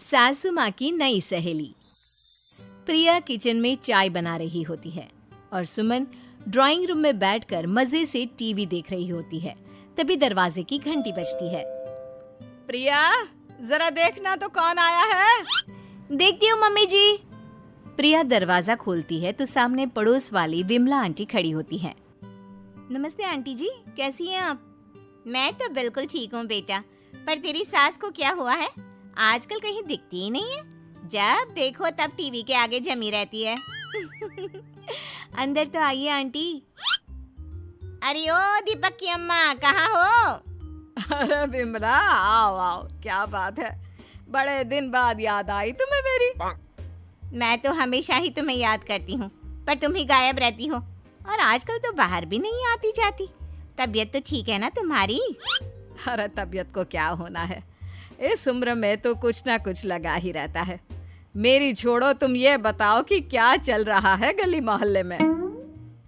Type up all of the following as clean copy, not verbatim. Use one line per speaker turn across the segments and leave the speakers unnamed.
सासू माँ की नई सहेली। प्रिया किचन में चाय बना रही होती है और सुमन ड्राइंग रूम में बैठकर मजे से टीवी देख रही होती है। तभी दरवाजे की घंटी बजती है।
प्रिया, जरा देखना तो कौन आया है।
देखती हूँ मम्मी जी। प्रिया दरवाजा खोलती है तो सामने पड़ोस वाली विमला आंटी खड़ी होती है। नमस्ते आंटी जी, कैसी हैं आप?
मैं तो बिल्कुल ठीक हूँ बेटा, पर तेरी सास को क्या हुआ है? आजकल कहीं दिखती ही नहीं है। जब देखो तब टीवी के आगे जमी रहती है।
अंदर तो आइए आंटी।
अरे ओ दीपक की अम्मा, कहाँ हो?
अरे बिमला, आओ आओ, क्या बात है, बड़े दिन बाद याद आई तुम्हें मेरी।
मैं तो हमेशा ही तुम्हें याद करती हूँ, पर तुम ही गायब रहती हो और आजकल तो बाहर भी नहीं आती जाती। तबीयत तो ठीक है ना तुम्हारी?
अरे तबीयत को क्या होना है, इस उम्र में तो कुछ ना कुछ लगा ही रहता है। मेरी छोड़ो, तुम ये बताओ कि क्या चल रहा है गली मोहल्ले में।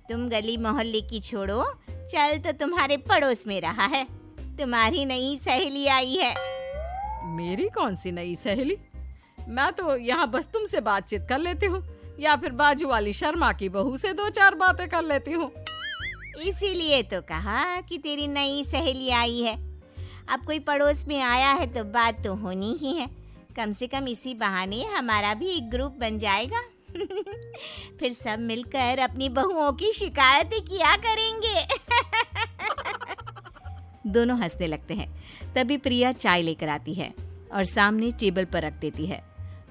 तुम गली मोहल्ले की छोड़ो, चल तो तुम्हारे पड़ोस में रहा है। तुम्हारी नई सहेली आई है।
मेरी कौन सी नई सहेली? मैं तो यहाँ बस तुमसे बातचीत कर लेती हूँ या फिर बाजू वाली शर्मा की बहू से दो चार बातें कर लेती हूँ।
इसीलिए तो कहा कि तेरी नई सहेली आई है। अब कोई पड़ोस में आया है तो बात तो होनी ही है। कम से कम इसी बहाने हमारा भी एक ग्रुप बन जाएगा। फिर सब मिलकर अपनी बहुओं की शिकायतें किया करेंगे।
दोनों हंसने लगते हैं। तभी प्रिया चाय लेकर आती है और सामने टेबल पर रख देती है।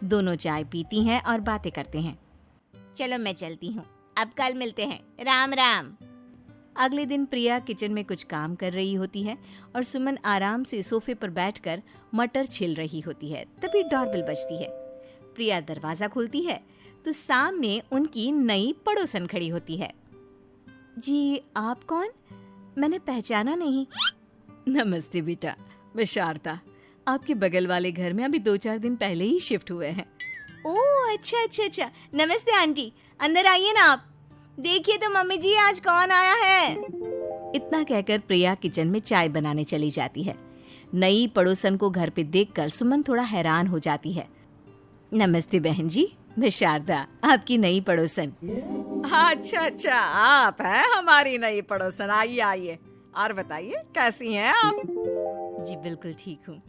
दोनों चाय पीती हैं और बातें करते हैं।
चलो मैं चलती हूँ, अब कल मिलते हैं। राम राम।
अगले दिन प्रिया किचन में कुछ काम कर रही होती है और सुमन आराम से सोफे पर बैठकर मटर छिल रही होती है। तभी डोरबेल बजती है। प्रिया दरवाजा खोलती है तो सामने उनकी नई पड़ोसन खड़ी होती है। जी, आप कौन? मैंने पहचाना नहीं। नमस्ते बेटा, मैं शारदा, आपके बगल वाले घर में अभी 2-4 दिन पहले ही शिफ्ट हुए हैं। ओह अच्छा। नमस्ते आंटी, अंदर आइए ना आप। देखिए तो मम्मी जी, आज कौन आया है। इतना कहकर प्रिया किचन में चाय बनाने चली जाती है। नई पड़ोसन को घर पे देखकर सुमन थोड़ा हैरान हो जाती है। नमस्ते बहन जी, मैं शारदा, आपकी नई पड़ोसन।
अच्छा, आप हैं हमारी नई पड़ोसन। आइए आइए, और बताइए कैसी हैं आप?
जी बिल्कुल ठीक हूँ।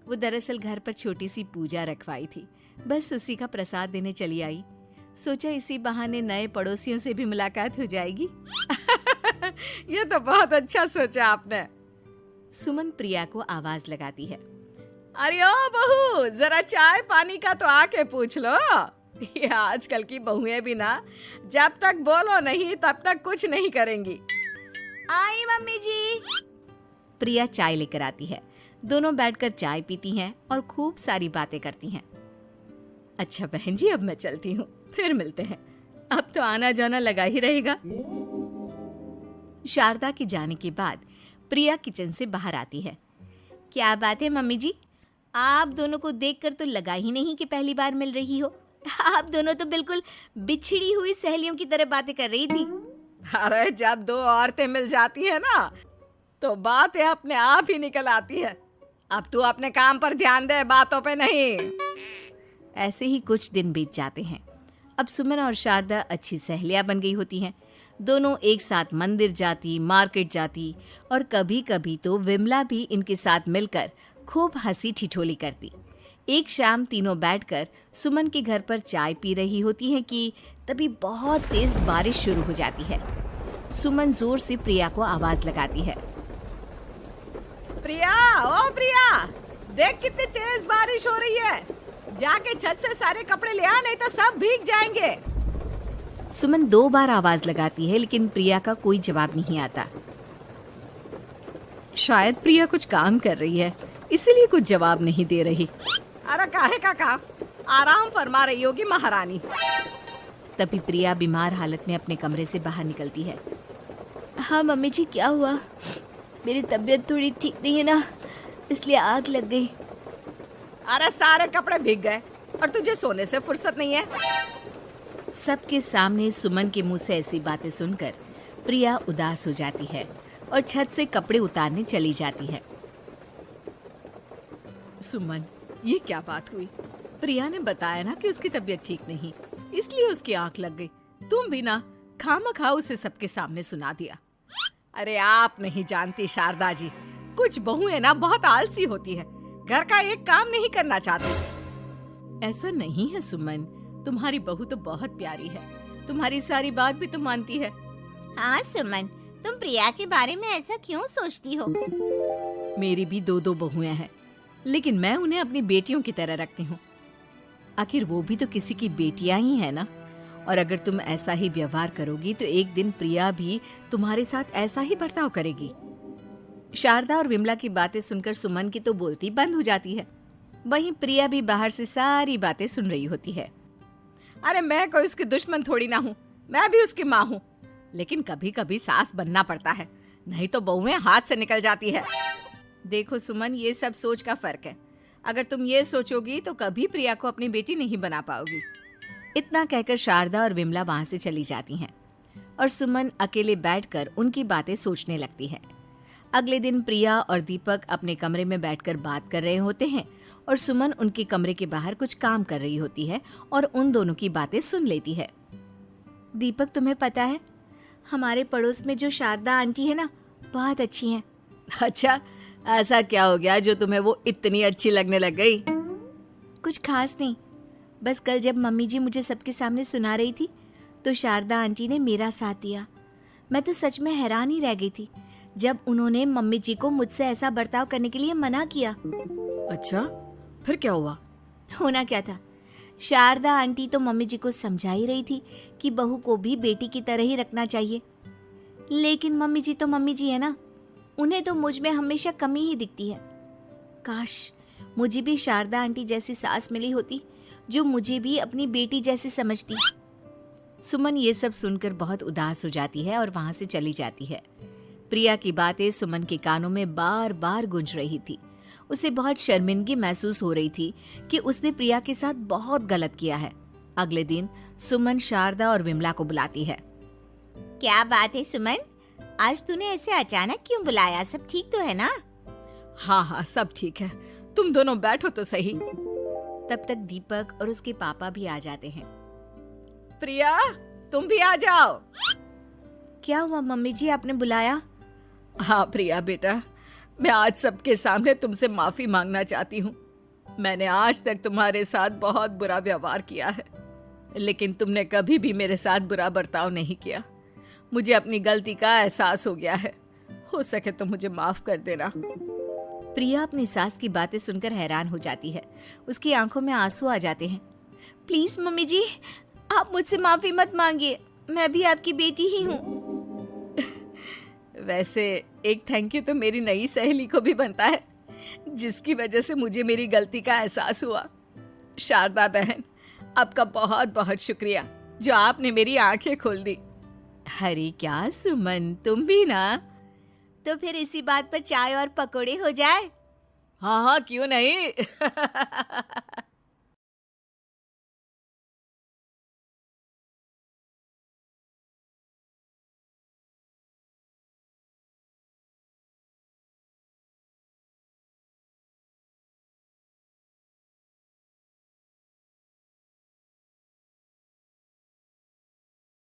वो दरअसल घर पर छोटी सी पूजा रखवाई थी, बस उसी का प्रसाद देने चली आई। सोचा इसी बहाने नए पड़ोसियों से भी मुलाकात हो जाएगी।
ये तो बहुत अच्छा सोचा आपने।
सुमन प्रिया को आवाज लगाती है।
अरे ओ बहू, जरा चाय पानी का तो आके पूछ लो। ये आजकल की बहुएं भी ना, जब तक बोलो नहीं तब तक कुछ नहीं करेंगी।
आई मम्मी जी।
प्रिया चाय लेकर आती है। दोनों बैठकर चाय पीती हैं और खूब सारी बातें करती हैं। अच्छा बहन जी, अब मैं चलती हूँ, फिर मिलते हैं। अब तो आना जाना लगा ही रहेगा। शारदा के जाने के बाद प्रिया किचन से बाहर आती है। क्या बात है मम्मी जी, आप दोनों को देखकर तो लगा ही नहीं कि पहली बार मिल रही हो। आप दोनों तो बिल्कुल बिछड़ी हुई सहेलियों की तरह बातें कर रही थी।
अरे जब दो औरतें मिल जाती है ना, तो बातें अपने आप ही निकल आती है। अब तू अपने काम पर ध्यान दे, बातों पे नहीं।
ऐसे ही कुछ दिन बीत जाते हैं। अब सुमन और शारदा अच्छी सहेलियां बन गई होती हैं। दोनों एक साथ मंदिर जाती, मार्केट जाती और कभी कभी तो विमला भी इनके साथ मिलकर खूब हंसी ठिठोली करती। एक शाम तीनों बैठकर सुमन के घर पर चाय पी रही होती हैं कि तभी बहुत तेज बारिश शुरू हो जाती है। सुमन जोर से प्रिया को आवाज लगाती है।
प्रिया, ओ प्रिया, देख कितनी तेज बारिश हो रही है। जाके छत से सारे कपड़े ले आ, नहीं तो सब भीग जाएंगे।
सुमन 2 बार आवाज लगाती है लेकिन प्रिया का कोई जवाब नहीं आता। शायद प्रिया कुछ काम कर रही है, इसीलिए कुछ जवाब नहीं दे रही।
अरे काहे का काम, आराम फरमा रही होगी महारानी।
तभी प्रिया बीमार हालत में अपने कमरे से बाहर निकलती है। हाँ मम्मी जी, क्या हुआ? मेरी तबीयत थोड़ी ठीक नहीं है ना, इसलिए आग लग गई।
अरे सारे कपड़े भीग गए और तुझे सोने से फुर्सत नहीं है।
सबके सामने सुमन के मुंह से ऐसी बातें सुनकर प्रिया उदास हो जाती है और छत से कपड़े उतारने चली जाती है। सुमन,
ये क्या बात हुई? प्रिया ने बताया ना कि उसकी तबीयत ठीक नहीं, इसलिए उसकी आंख लग गई। तुम भी ना खामखा उसे सबके सामने सुना दिया। अरे आप नहीं जानती शारदा जी, कुछ बहुएं ना बहुत आलसी होती है, घर का एक काम नहीं करना चाहती। ऐसा नहीं है सुमन, तुम्हारी बहू तो बहुत प्यारी है, तुम्हारी सारी बात भी तो मानती है।
हाँ सुमन, तुम प्रिया के बारे में ऐसा क्यों सोचती हो?
मेरी भी दो बहुएं हैं, लेकिन मैं उन्हें अपनी बेटियों की तरह रखती हूँ। आखिर वो भी तो किसी की बेटियां ही है ना। और अगर तुम ऐसा ही व्यवहार करोगी तो एक दिन प्रिया भी तुम्हारे साथ ऐसा ही बर्ताव करेगी। शारदा और विमला की बातें सुनकर सुमन की तो बोलती बंद हो जाती है। वहीं प्रिया भी बाहर से सारी बातें सुन रही होती है। अरे मैं कोई उसकी दुश्मन थोड़ी ना हूँ, मैं भी उसकी माँ हूँ, लेकिन कभी कभी सास बनना पड़ता है, नहीं तो बहुएं हाथ से निकल जाती है। देखो सुमन, ये सब सोच का फर्क है। अगर तुम ये सोचोगी तो कभी प्रिया को अपनी बेटी नहीं बना पाओगी। इतना कहकर शारदा और विमला वहां से चली जाती हैं और सुमन अकेले बैठकर उनकी बातें सोचने लगती है। अगले दिन प्रिया और दीपक अपने कमरे में बैठकर बात कर रहे होते हैं और सुमन उनके कमरे के बाहर कुछ काम कर रही होती है और उन दोनों की बातें सुन लेती है। दीपक, तुम्हें पता है हमारे पड़ोस में जो शारदा आंटी है ना, बहुत अच्छी हैं। अच्छा, ऐसा क्या हो गया जो तुम्हें वो इतनी अच्छी लगने लग गई? कुछ खास नहीं, बस कल जब मम्मी जी मुझे सबके सामने सुना रही थी तो शारदा आंटी ने मेरा साथ दिया। मैं तो सच में हैरान ही रह गई थी जब उन्होंने मम्मी जी को मुझसे ऐसा बर्ताव करने के लिए मना किया। अच्छा, फिर क्या हुआ? होना क्या था, शारदा आंटी तो मम्मी जी को समझा ही रही थी कि बहू को भी बेटी की तरह ही रखना चाहिए, लेकिन मम्मी जी तो मम्मी जी है ना, उन्हें तो मुझ में हमेशा कमी ही दिखती है। काश मुझे भी शारदा आंटी जैसी सास मिली होती जो मुझे भी अपनी बेटी जैसी समझती। सुमन ये सब सुनकर बहुत उदास हो जाती है और वहां से चली जाती है। प्रिया की बातें सुमन के कानों में बार बार गूंज रही थी। उसे बहुत शर्मिंदगी महसूस हो रही थी कि उसने प्रिया के साथ बहुत गलत किया है। अगले दिन सुमन शारदा और विमला को बुलाती है।
क्या बात है सुमन, आज तूने ऐसे अचानक क्यों बुलाया? सब ठीक तो है ना?
हाँ, सब ठीक है, तुम दोनों बैठो तो सही।
तब तक दीपक और उसके पापा भी आ जाते हैं।
प्रिया, तुम भी आ जाओ।
क्या हुआ मम्मी जी, आपने बुलाया?
हाँ प्रिया बेटा, मैं आज सबके सामने तुमसे माफी मांगना चाहती हूँ। मैंने आज तक तुम्हारे साथ बहुत बुरा व्यवहार किया है, लेकिन तुमने कभी भी मेरे साथ बुरा बर्ताव नहीं किया। मुझे अपनी गलती का एहसास हो गया है, हो सके तो मुझे माफ कर देना।
प्रिया अपनी सास की बातें सुनकर हैरान हो जाती है। उसकी आंखों में आंसू आ जाते हैं। प्लीज मम्मी जी, आप मुझसे माफी मत मांगिए, मैं भी आपकी बेटी ही हूँ।
वैसे एक थैंक यू तो मेरी नई सहेली को भी बनता है, जिसकी वजह से मुझे मेरी गलती का एहसास हुआ। शारदा बहन, आपका बहुत बहुत शुक्रिया जो आपने मेरी आंखें खोल दी।
अरे क्या सुमन, तुम भी ना।
तो फिर इसी बात पर चाय और पकोड़े हो जाए?
हाँ, क्यों नहीं।